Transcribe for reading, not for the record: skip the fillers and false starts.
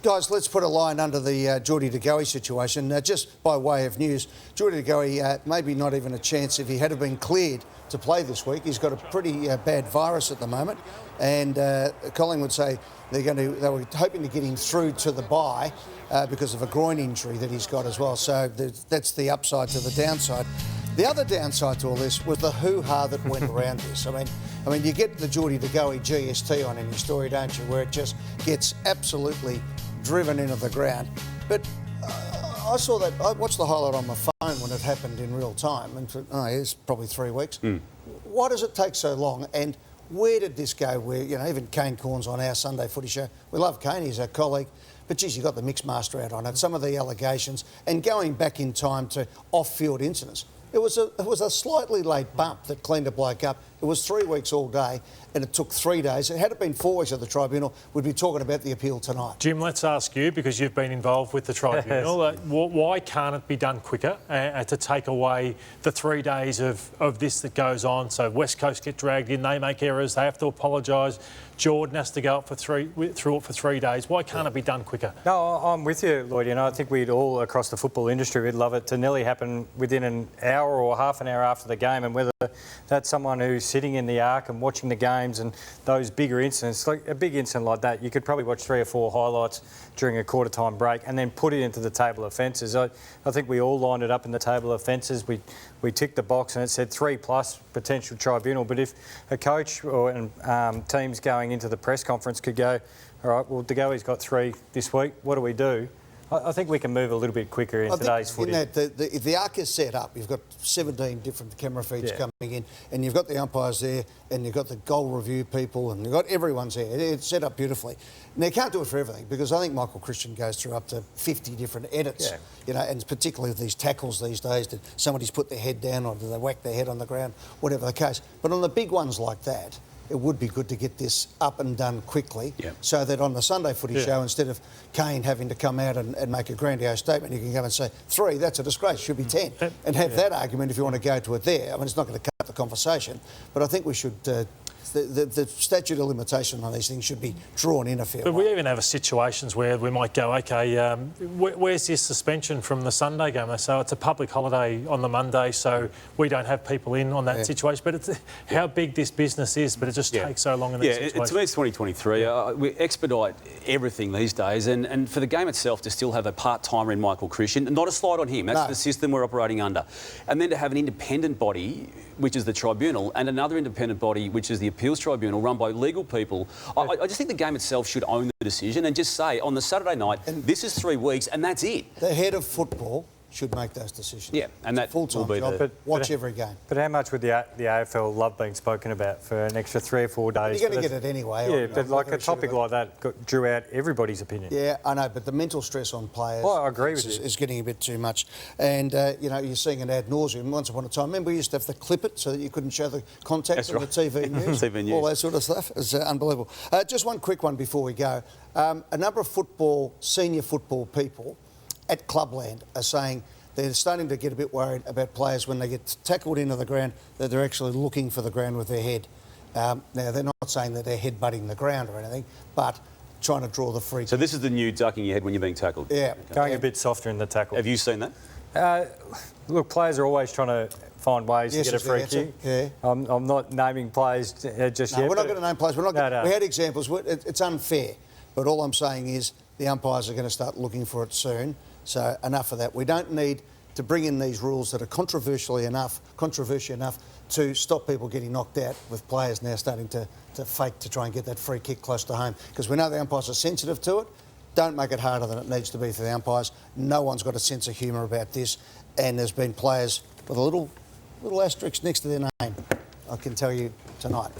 Guys, let's put a line under the Jordan De Goey situation. Just by way of news, Jordan De Goey, maybe not even a chance if he had been cleared to play this week. He's got a pretty bad virus at the moment, and Colin would say they were hoping to get him through to the bye because of a groin injury that he's got as well. So that's the upside to the downside. The other downside to all this was the hoo-ha that went around this. I mean, you get the Jordan De Goey GST on in your story, don't you, where it just gets absolutely driven into the ground. But I saw that. I watched the highlight on my phone when it happened in real time, and it's probably 3 weeks. Why does it take so long? And where did this go? Where even Kane Corns on our Sunday Footy Show. We love Kane; he's our colleague. But geez, you got the mixmaster out on it. Some of the allegations, and going back in time to off-field incidents. It was a slightly late bump that cleaned a bloke up. It was 3 weeks all day, and it took 3 days. Had it been 4 weeks at the tribunal, we'd be talking about the appeal tonight. Jim, let's ask you, because you've been involved with the tribunal, why can't it be done quicker to take away the 3 days of this that goes on? So West Coast get dragged in, they make errors, they have to apologise. Jordan has to go up through it for 3 days. Why can't it be done quicker? No, I'm with you, Lloyd. I think we'd all across the football industry, we'd love it to nearly happen within an hour or half an hour after the game, and whether that's someone who's sitting in the arc and watching the games and those bigger incidents, like a big incident like that, you could probably watch 3 or 4 highlights during a quarter-time break and then put it into the table of offences. I think we all lined it up in the table of offences. We ticked the box and it said 3+ potential tribunal. But if a coach or teams going into the press conference could go, all right, well, De Goey's got 3 this week, what do we do? I think we can move a little bit quicker in today's footy. If the arc is set up, you've got 17 different camera feeds coming in, and you've got the umpires there, and you've got the goal review people, and you've got everyone's there. It's set up beautifully. Now, you can't do it for everything, because I think Michael Christian goes through up to 50 different edits, and particularly with these tackles these days, that somebody's put their head down or do they whack their head on the ground, whatever the case. But on the big ones like that, it would be good to get this up and done quickly so that on the Sunday Footy Show, instead of Kane having to come out and make a grandiose statement, you can go and say, 3, that's a disgrace, should be 10. And have that argument if you want to go to it there. I mean, it's not going to cut the conversation, but I think we should... The statute of limitation on these things should be drawn in a fair way. But we even have situations where we might go, OK, where's this suspension from the Sunday game? They say it's a public holiday on the Monday, so we don't have people in on that situation. But it's how big this business is, but it just takes so long in these situations. To me, it's 2023. We expedite everything these days, and for the game itself to still have a part-timer in Michael Christian, not a slide on him, that's the system we're operating under. And then to have an independent body, which is the tribunal, and another independent body, which is the appeals tribunal, run by legal people. I just think the game itself should own the decision and just say, on the Saturday night, this is 3 weeks, and that's it. The head of football should make those decisions. Yeah, and that full-time job. Watch every game. But how much would the AFL love being spoken about for an extra 3 or 4 days? You're going to get it anyway. Yeah, but like a topic like that drew out everybody's opinion. Yeah, I know, but the mental stress on players I agree with you. Is getting a bit too much. And, you're seeing it ad nauseum. Once upon a time, remember we used to have to clip it so that you couldn't show the contact on the TV news? TV news. All that sort of stuff. It's unbelievable. Just one quick one before we go. A number of senior football people at Clubland are saying they're starting to get a bit worried about players when they get tackled into the ground, that they're actually looking for the ground with their head. Now, they're not saying that they're head-butting the ground or anything, but trying to draw the free kick. So this is the new ducking your head when you're being tackled? Yeah. Going a bit softer in the tackle. Have you seen that? Look, players are always trying to find ways to get a free kick. Yeah. I'm not naming players just yet. We're not going to name players. We had examples. It's unfair. But all I'm saying is the umpires are going to start looking for it soon. So enough of that. We don't need to bring in these rules that are controversial enough to stop people getting knocked out, with players now starting to fake to try and get that free kick close to home. Because we know the umpires are sensitive to it. Don't make it harder than it needs to be for the umpires. No one's got a sense of humour about this. And there's been players with a little asterisk next to their name, I can tell you tonight.